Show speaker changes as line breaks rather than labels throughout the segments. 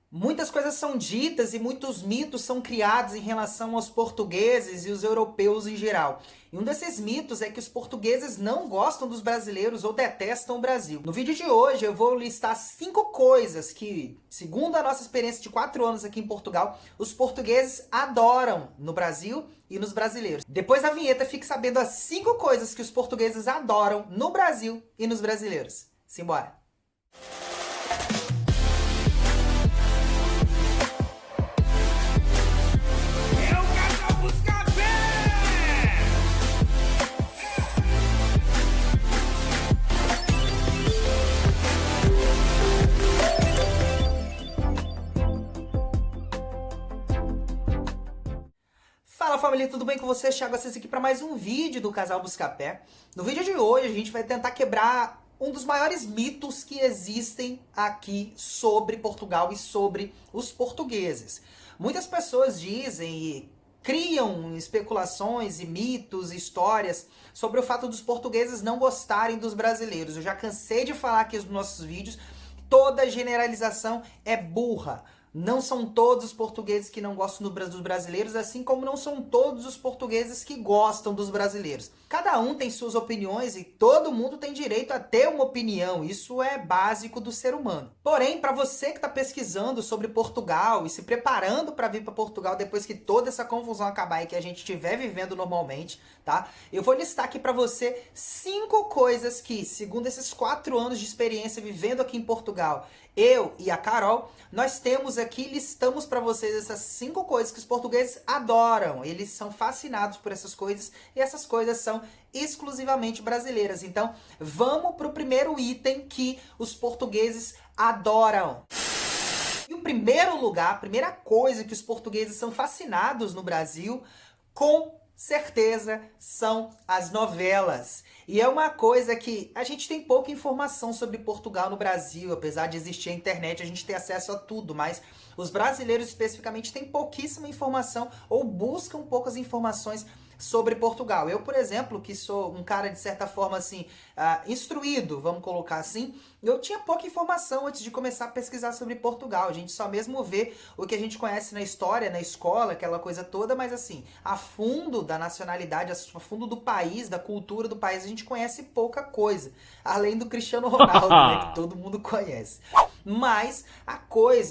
Muitas coisas são ditas e muitos mitos são criados em relação aos portugueses e os europeus em geral. E um desses mitos é que os portugueses não gostam dos brasileiros ou detestam o Brasil. No vídeo de hoje eu vou listar 5 coisas que, segundo a nossa experiência de 4 anos aqui em Portugal, os portugueses adoram no Brasil e nos brasileiros. Depois da vinheta, fique sabendo as 5 coisas que os portugueses adoram no Brasil e nos brasileiros. Simbora! Fala família, tudo bem com você? Thiago Assis aqui para mais um vídeo do Casal Buscapé. No vídeo de hoje a gente vai tentar quebrar um dos maiores mitos que existem aqui sobre Portugal e sobre os portugueses. Muitas pessoas dizem e criam especulações e mitos, histórias sobre o fato dos portugueses não gostarem dos brasileiros. Eu já cansei de falar aqui nos nossos vídeos, toda generalização é burra. Não são todos os portugueses que não gostam dos brasileiros, assim como não são todos os portugueses que gostam dos brasileiros. Cada um tem suas opiniões e todo mundo tem direito a ter uma opinião. Isso é básico do ser humano. Porém, para você que está pesquisando sobre Portugal e se preparando para vir para Portugal depois que toda essa confusão acabar e que a gente estiver vivendo normalmente, tá? Eu vou listar aqui para você 5 coisas que, segundo esses 4 anos de experiência vivendo aqui em Portugal, eu e a Carol, nós temos aqui, listamos para vocês essas 5 coisas que os portugueses adoram. Eles são fascinados por essas coisas e essas coisas são exclusivamente brasileiras. Então, vamos para o primeiro item que os portugueses adoram. E o primeiro lugar, a primeira coisa que os portugueses são fascinados no Brasil, com certeza, são as novelas. E é uma coisa que a gente tem pouca informação sobre Portugal no Brasil, apesar de existir a internet, a gente tem acesso a tudo, mas os brasileiros especificamente têm pouquíssima informação ou buscam poucas informações sobre Portugal. Eu, por exemplo, que sou um cara de certa forma assim, instruído, vamos colocar assim, eu tinha pouca informação antes de começar a pesquisar sobre Portugal. A gente só mesmo vê o que a gente conhece na história, na escola, aquela coisa toda, mas assim, a fundo da nacionalidade, a fundo do país, da cultura do país, a gente conhece pouca coisa. Além do Cristiano Ronaldo, né, que todo mundo conhece. Mas a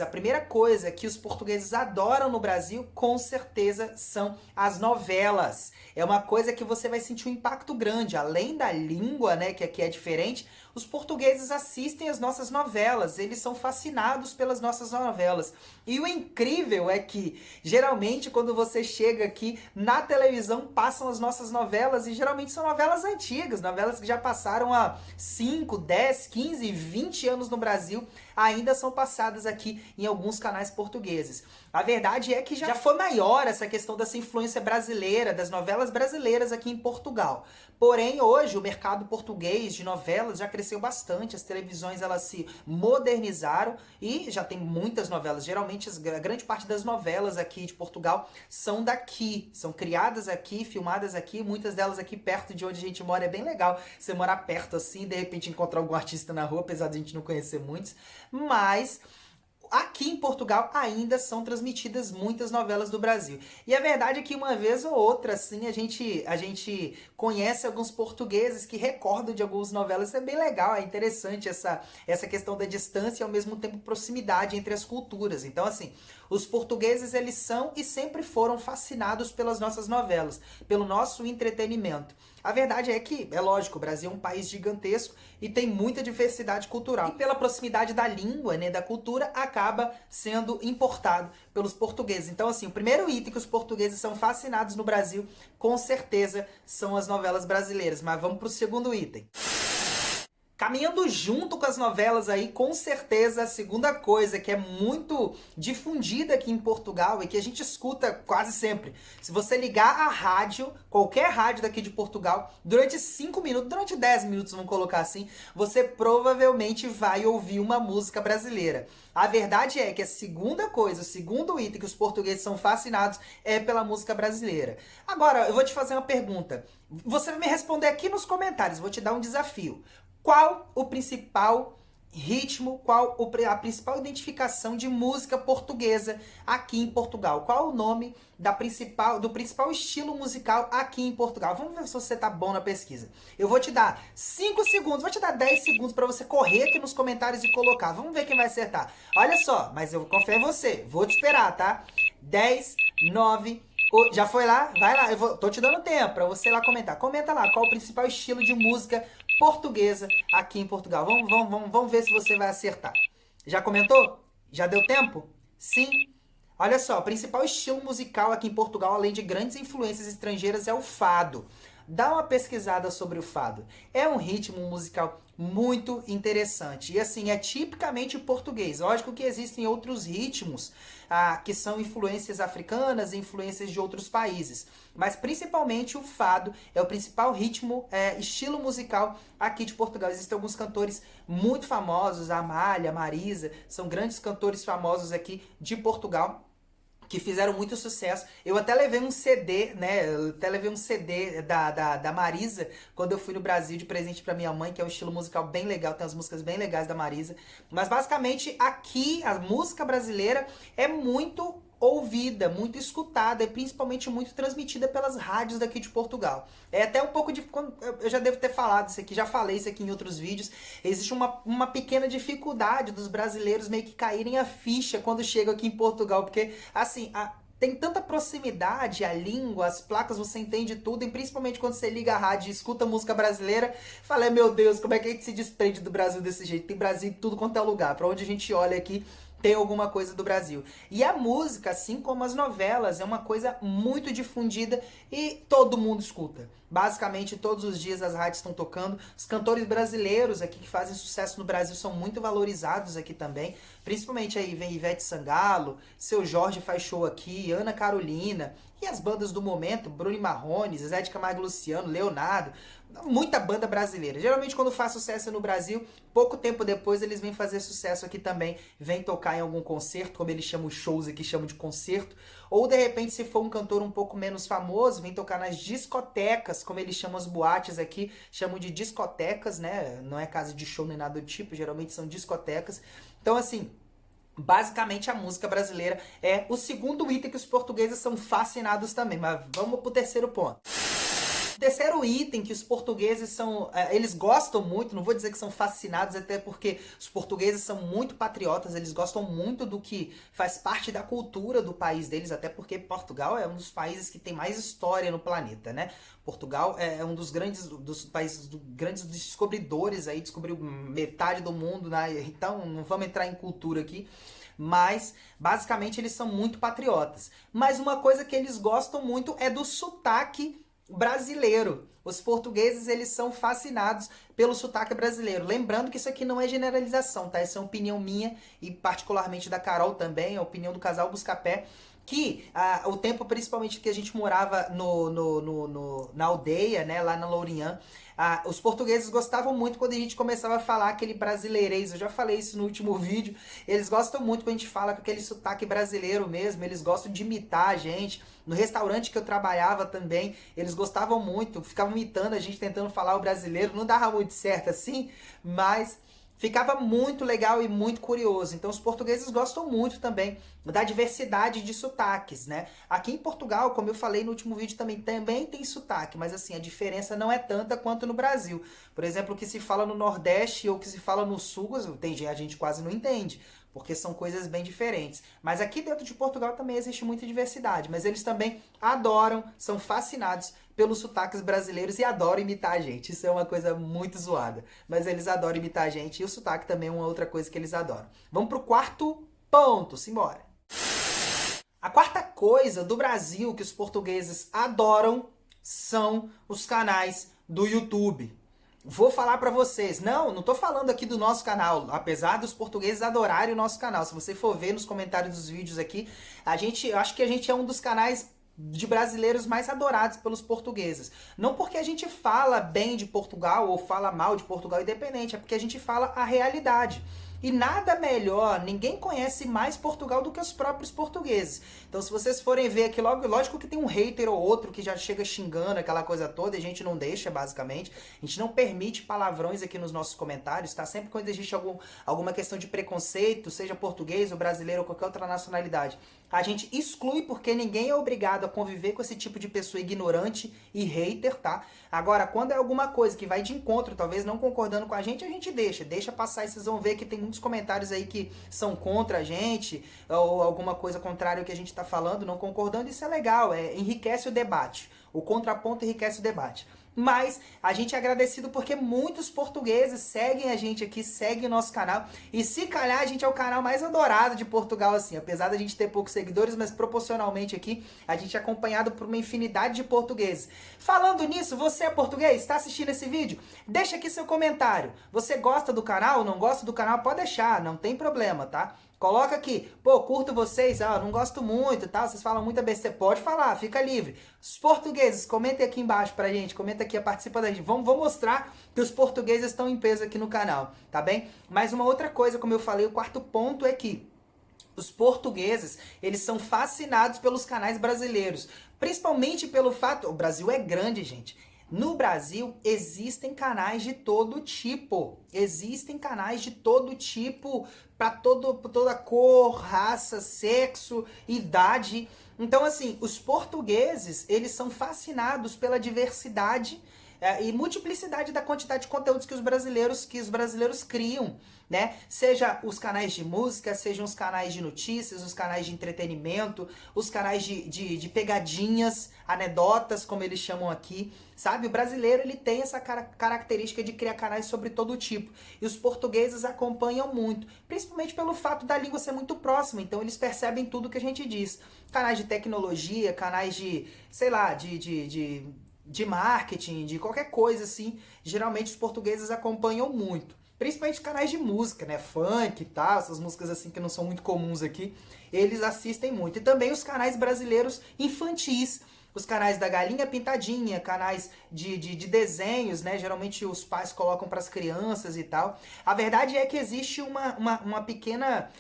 primeira coisa que os portugueses adoram no Brasil, com certeza, são as novelas. É uma coisa que você vai sentir um impacto grande. Além da língua, né, que aqui é diferente, os portugueses assistem as nossas novelas. Eles são fascinados pelas nossas novelas. E o incrível é que, geralmente, quando você chega aqui, na televisão passam as nossas novelas, e geralmente são novelas antigas, novelas que já passaram há 5, 10, 15, 20 anos no Brasil, ainda são passadas aqui em alguns canais portugueses. A verdade é que já foi maior essa questão dessa influência brasileira, das novelas brasileiras aqui em Portugal. Porém, hoje, o mercado português de novelas já cresceu bastante, as televisões elas se modernizaram e já tem muitas novelas. Geralmente, a grande parte das novelas aqui de Portugal são daqui, são criadas aqui, filmadas aqui, muitas delas aqui perto de onde a gente mora. É bem legal você morar perto assim e de repente encontrar algum artista na rua, apesar de a gente não conhecer muitos. Mas aqui em Portugal ainda são transmitidas muitas novelas do Brasil. E a verdade é que uma vez ou outra, assim, a gente conhece alguns portugueses que recordam de algumas novelas. Isso é bem legal, é interessante essa questão da distância e ao mesmo tempo proximidade entre as culturas. Então, assim, os portugueses, eles são e sempre foram fascinados pelas nossas novelas, pelo nosso entretenimento. A verdade é que, é lógico, o Brasil é um país gigantesco e tem muita diversidade cultural. E pela proximidade da língua, né, da cultura, acaba sendo importado pelos portugueses. Então, assim, o primeiro item que os portugueses são fascinados no Brasil, com certeza, são as novelas brasileiras. Mas vamos para o segundo item. Caminhando junto com as novelas aí, com certeza a segunda coisa que é muito difundida aqui em Portugal e que a gente escuta quase sempre. Se você ligar a rádio, qualquer rádio daqui de Portugal, durante 5 minutos, durante 10 minutos, vamos colocar assim, você provavelmente vai ouvir uma música brasileira. A verdade é que a segunda coisa, o segundo item que os portugueses são fascinados é pela música brasileira. Agora, eu vou te fazer uma pergunta. Você vai me responder aqui nos comentários, vou te dar um desafio. Qual o principal ritmo, a principal identificação de música portuguesa aqui em Portugal? Qual o nome do principal estilo musical aqui em Portugal? Vamos ver se você tá bom na pesquisa. Eu vou te dar 5 segundos, vou te dar 10 segundos para você correr aqui nos comentários e colocar. Vamos ver quem vai acertar. Olha só, mas eu confio em você. Vou te esperar, tá? 10, 9, já foi lá? Vai lá, tô te dando tempo pra você ir lá comentar. Comenta lá qual o principal estilo de música portuguesa aqui em Portugal. Vamos ver se você vai acertar. Já comentou? Já deu tempo? Sim? Olha só, o principal estilo musical aqui em Portugal, além de grandes influências estrangeiras, é o fado. Dá uma pesquisada sobre o fado. É um ritmo musical muito interessante. E assim, é tipicamente português. Lógico que existem outros ritmos que são influências africanas e influências de outros países. Mas principalmente o fado é o principal ritmo, estilo musical aqui de Portugal. Existem alguns cantores muito famosos, a Amália, a Marisa, são grandes cantores famosos aqui de Portugal, que fizeram muito sucesso. Eu até levei um CD, né? Eu até levei um CD da Marisa quando eu fui no Brasil de presente pra minha mãe, que é um estilo musical bem legal, tem as músicas bem legais da Marisa. Mas basicamente aqui a música brasileira é muito ouvida, muito escutada e principalmente muito transmitida pelas rádios daqui de Portugal. É até um pouco de... Eu já devo ter falado isso aqui, já falei isso aqui em outros vídeos. Existe uma pequena dificuldade dos brasileiros meio que caírem a ficha quando chegam aqui em Portugal, porque, assim, tem tanta proximidade, a língua, as placas, você entende tudo, e principalmente quando você liga a rádio e escuta música brasileira, fala, meu Deus, como é que a gente se desprende do Brasil desse jeito? Tem Brasil em tudo quanto é lugar, pra onde a gente olha aqui, tem alguma coisa do Brasil. E a música, assim como as novelas, é uma coisa muito difundida e todo mundo escuta. Basicamente, todos os dias as rádios estão tocando. Os cantores brasileiros aqui que fazem sucesso no Brasil são muito valorizados aqui também. Principalmente aí vem Ivete Sangalo, Seu Jorge faz show aqui, Ana Carolina. E as bandas do momento, Bruno e Marrone, Zezé de Camargo e Luciano, Leonardo. Muita banda brasileira. Geralmente quando faz sucesso no Brasil, pouco tempo depois eles vêm fazer sucesso aqui também, vêm tocar em algum concerto, como eles chamam shows aqui, chamam de concerto, ou de repente se for um cantor um pouco menos famoso, vem tocar nas discotecas, como eles chamam as boates aqui, chamam de discotecas, né? Não é casa de show nem nada do tipo, geralmente são discotecas. Então assim, basicamente a música brasileira é o segundo item que os portugueses são fascinados também, mas vamos pro terceiro ponto. O terceiro item que os portugueses são, eles gostam muito, não vou dizer que são fascinados, até porque os portugueses são muito patriotas, eles gostam muito do que faz parte da cultura do país deles, até porque Portugal é um dos países que tem mais história no planeta, né? Portugal é um dos países, grandes descobridores aí, descobriu metade do mundo, né? Então não vamos entrar em cultura aqui. Mas, basicamente, eles são muito patriotas. Mas uma coisa que eles gostam muito é do sotaque brasileiro. Os portugueses, eles são fascinados pelo sotaque brasileiro. Lembrando que isso aqui não é generalização, tá? Essa é uma opinião minha e particularmente da Carol também, a opinião do casal Buscapé, que o tempo principalmente que a gente morava na aldeia, né, lá na Lourinhã, os portugueses gostavam muito quando a gente começava a falar aquele brasileirês. Eu já falei isso no último vídeo. Eles gostam muito quando a gente fala com aquele sotaque brasileiro mesmo. Eles gostam de imitar a gente. No restaurante que eu trabalhava também, eles gostavam muito. Ficavam imitando a gente, tentando falar o brasileiro. Não dava muito certo assim, mas ficava muito legal e muito curioso. Então os portugueses gostam muito também da diversidade de sotaques, né? Aqui em Portugal, como eu falei no último vídeo também tem sotaque, mas assim, a diferença não é tanta quanto no Brasil. Por exemplo, o que se fala no Nordeste ou o que se fala no Sul, a gente quase não entende, porque são coisas bem diferentes. Mas aqui dentro de Portugal também existe muita diversidade, mas eles também adoram, são fascinados pelos sotaques brasileiros e adoram imitar a gente. Isso é uma coisa muito zoada, mas eles adoram imitar a gente e o sotaque também é uma outra coisa que eles adoram. Vamos pro quarto ponto, simbora. A quarta coisa do Brasil que os portugueses adoram são os canais do YouTube. Vou falar pra vocês, não tô falando aqui do nosso canal, apesar dos portugueses adorarem o nosso canal. Se você for ver nos comentários dos vídeos aqui, eu acho que a gente é um dos canais de brasileiros mais adorados pelos portugueses. Não porque a gente fala bem de Portugal ou fala mal de Portugal, independente, é porque a gente fala a realidade. E nada melhor, ninguém conhece mais Portugal do que os próprios portugueses. Então se vocês forem ver aqui, lógico que tem um hater ou outro que já chega xingando aquela coisa toda, e a gente não deixa, basicamente. A gente não permite palavrões aqui nos nossos comentários, tá? Sempre quando existe alguma questão de preconceito, seja português ou brasileiro ou qualquer outra nacionalidade, a gente exclui, porque ninguém é obrigado a conviver com esse tipo de pessoa ignorante e hater, tá? Agora, quando é alguma coisa que vai de encontro, talvez não concordando com a gente deixa passar, e vocês vão ver que tem muitos comentários aí que são contra a gente, ou alguma coisa contrária ao que a gente tá falando, não concordando. Isso é legal, enriquece o debate. O contraponto enriquece o debate. Mas a gente é agradecido porque muitos portugueses seguem a gente aqui, seguem o nosso canal. E se calhar a gente é o canal mais adorado de Portugal, assim. Apesar da gente ter poucos seguidores, mas proporcionalmente aqui a gente é acompanhado por uma infinidade de portugueses. Falando nisso, você é português? Está assistindo esse vídeo? Deixa aqui seu comentário. Você gosta do canal? Não gosta do canal? Pode deixar, não tem problema, tá? Coloca aqui, pô, curto vocês, não gosto muito, tá? Vocês falam muita besteira. Pode falar, fica livre. Os portugueses, comentem aqui embaixo pra gente, comenta aqui, participa da gente. Vou mostrar que os portugueses estão em peso aqui no canal, tá bem? Mas uma outra coisa, como eu falei, o quarto ponto é que os portugueses, eles são fascinados pelos canais brasileiros. Principalmente pelo fato, o Brasil é grande, gente. No Brasil, existem canais de todo tipo. Existem canais de todo tipo, para toda cor, raça, sexo, idade. Então, assim, os portugueses, eles são fascinados pela diversidade e multiplicidade da quantidade de conteúdos que os brasileiros criam, né? Seja os canais de música, sejam os canais de notícias, os canais de entretenimento, os canais de pegadinhas, anedotas, como eles chamam aqui, sabe? O brasileiro, ele tem essa característica de criar canais sobre todo tipo. E os portugueses acompanham muito, principalmente pelo fato da língua ser muito próxima, então eles percebem tudo que a gente diz. Canais de tecnologia, canais de, sei lá, de marketing, de qualquer coisa assim, geralmente os portugueses acompanham muito. Principalmente canais de música, né? Funk e tal, essas músicas assim que não são muito comuns aqui, eles assistem muito. E também os canais brasileiros infantis, os canais da Galinha Pintadinha, canais de desenhos, né? Geralmente os pais colocam para as crianças e tal. A verdade é que existe uma pequena,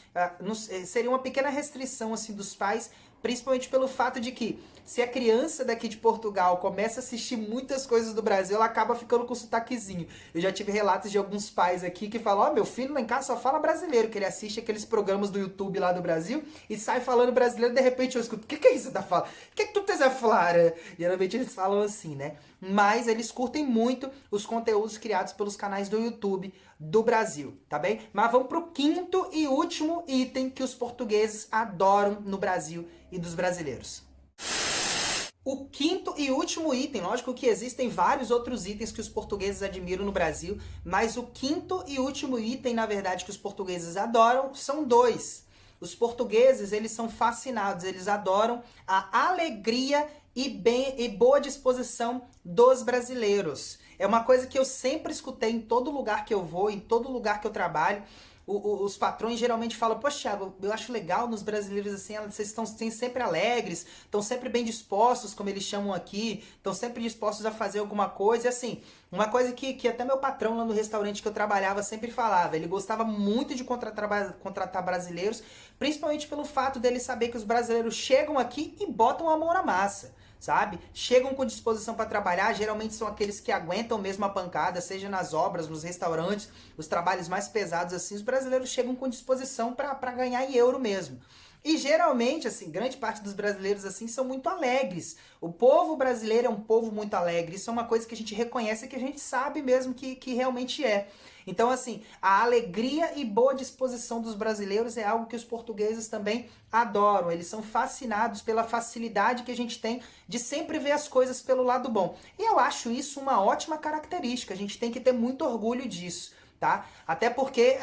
seria uma pequena restrição assim dos pais, principalmente pelo fato de que se a criança daqui de Portugal começa a assistir muitas coisas do Brasil, ela acaba ficando com sotaquezinho. Eu já tive relatos de alguns pais aqui que falam, meu filho lá em casa só fala brasileiro, que ele assiste aqueles programas do YouTube lá do Brasil e sai falando brasileiro, de repente eu escuto, o que é isso que você tá falando? O que é que tu tá falando? Geralmente eles falam assim, né? Mas eles curtem muito os conteúdos criados pelos canais do YouTube do Brasil, tá bem? Mas vamos pro quinto e último item que os portugueses adoram no Brasil e dos brasileiros. O quinto e último item, lógico que existem vários outros itens que os portugueses admiram no Brasil, mas o quinto e último item, na verdade, que os portugueses adoram, são dois. Os portugueses, eles são fascinados, eles adoram a alegria e boa disposição dos brasileiros. É uma coisa que eu sempre escutei em todo lugar que eu vou, em todo lugar que eu trabalho. Os patrões geralmente falam, poxa, Thiago, eu acho legal nos brasileiros assim, vocês estão sempre alegres, estão sempre bem dispostos, como eles chamam aqui, estão sempre dispostos a fazer alguma coisa. E assim, uma coisa que até meu patrão lá no restaurante que eu trabalhava sempre falava, ele gostava muito de contratar brasileiros, principalmente pelo fato dele saber que os brasileiros chegam aqui e botam a mão na massa. Sabe? Chegam com disposição para trabalhar, geralmente são aqueles que aguentam mesmo a pancada, seja nas obras, nos restaurantes, os trabalhos mais pesados assim, os brasileiros chegam com disposição para ganhar em euro mesmo. E geralmente, assim, grande parte dos brasileiros assim são muito alegres. O povo brasileiro é um povo muito alegre, isso é uma coisa que a gente reconhece, que a gente sabe mesmo que realmente é. Então, assim, a alegria e boa disposição dos brasileiros é algo que os portugueses também adoram. Eles são fascinados pela facilidade que a gente tem de sempre ver as coisas pelo lado bom. E eu acho isso uma ótima característica, a gente tem que ter muito orgulho disso. Tá? Até porque,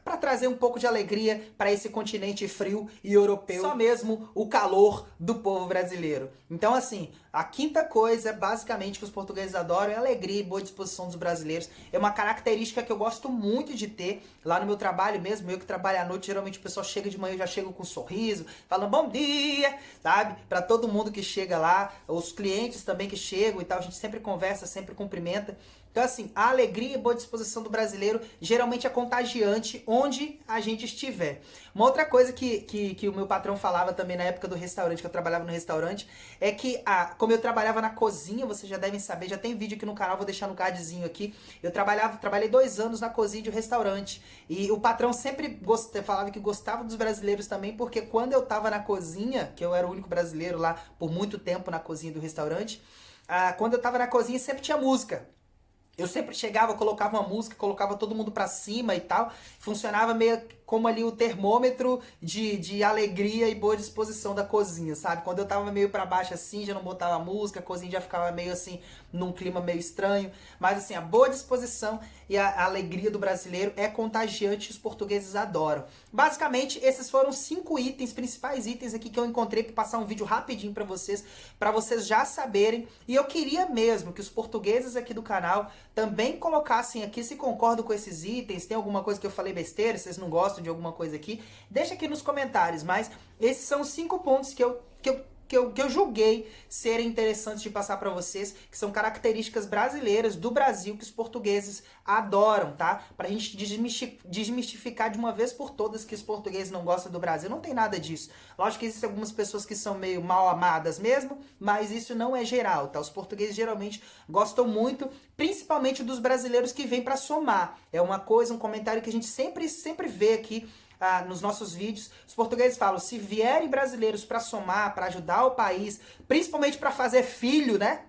para trazer um pouco de alegria para esse continente frio e europeu, só mesmo o calor do povo brasileiro. Então, assim, a quinta coisa, basicamente, que os portugueses adoram é a alegria e boa disposição dos brasileiros. É uma característica que eu gosto muito de ter lá no meu trabalho mesmo. Eu que trabalho à noite, geralmente o pessoal chega de manhã, eu já chego com um sorriso, falando bom dia, sabe? Para todo mundo que chega lá, os clientes também que chegam e tal, a gente sempre conversa, sempre cumprimenta. Então, assim, a alegria e boa disposição do brasileiro geralmente é contagiante onde a gente estiver. Uma outra coisa que o meu patrão falava também na época do restaurante, que eu trabalhava no restaurante, é que, como eu trabalhava na cozinha, vocês já devem saber, já tem vídeo aqui no canal, vou deixar no cardzinho aqui. Eu trabalhei 2 anos na cozinha de um restaurante. E o patrão sempre falava que gostava dos brasileiros também, porque quando eu tava na cozinha, que eu era o único brasileiro lá por muito tempo na cozinha do restaurante, quando eu tava na cozinha sempre tinha música. Eu sempre chegava, colocava uma música, colocava todo mundo pra cima e tal. Funcionava meio como ali o termômetro de alegria e boa disposição da cozinha, sabe? Quando eu tava meio pra baixo assim, já não botava música, a cozinha já ficava meio assim, num clima meio estranho. Mas assim, a boa disposição e a alegria do brasileiro é contagiante e os portugueses adoram. Basicamente, esses foram 5 itens, principais itens aqui que eu encontrei pra passar um vídeo rapidinho pra vocês já saberem. E eu queria mesmo que os portugueses aqui do canal também colocassem aqui se concordam com esses itens, tem alguma coisa que eu falei besteira, se vocês não gostam de alguma coisa aqui, deixa aqui nos comentários, mas esses são 5 pontos que eu julguei serem interessantes de passar para vocês, que são características brasileiras do Brasil que os portugueses adoram, tá? Pra gente desmistificar de uma vez por todas que os portugueses não gostam do Brasil. Não tem nada disso. Lógico que existem algumas pessoas que são meio mal amadas mesmo, mas isso não é geral, tá? Os portugueses geralmente gostam muito, principalmente dos brasileiros que vêm para somar. É uma coisa, um comentário que a gente sempre vê aqui nos nossos vídeos. Os portugueses falam, se vierem brasileiros para somar, para ajudar o país, principalmente para fazer filho, né?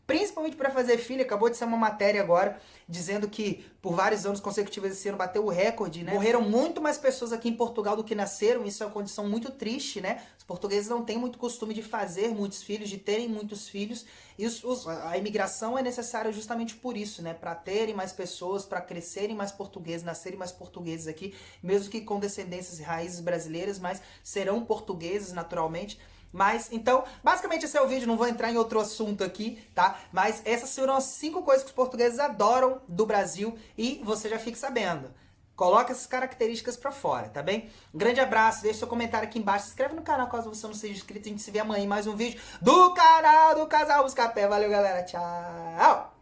Principalmente para fazer filho, acabou de ser uma matéria agora, dizendo que por vários anos consecutivos esse ano bateu o recorde, né? Morreram muito mais pessoas aqui em Portugal do que nasceram, isso é uma condição muito triste, né? Os portugueses não têm muito costume de fazer muitos filhos, de terem muitos filhos, e a imigração é necessária justamente por isso, né? Para terem mais pessoas, para crescerem mais portugueses, nascerem mais portugueses aqui, mesmo que com descendências e raízes brasileiras, mas serão portugueses naturalmente. Mas, então, basicamente esse é o vídeo, não vou entrar em outro assunto aqui, tá? Mas essas foram as 5 coisas que os portugueses adoram do Brasil e você já fique sabendo. Coloca essas características pra fora, tá bem? Um grande abraço, deixa seu comentário aqui embaixo, se inscreve no canal caso você não seja inscrito, a gente se vê amanhã em mais um vídeo do canal do Casal Buscapé. Valeu, galera, tchau!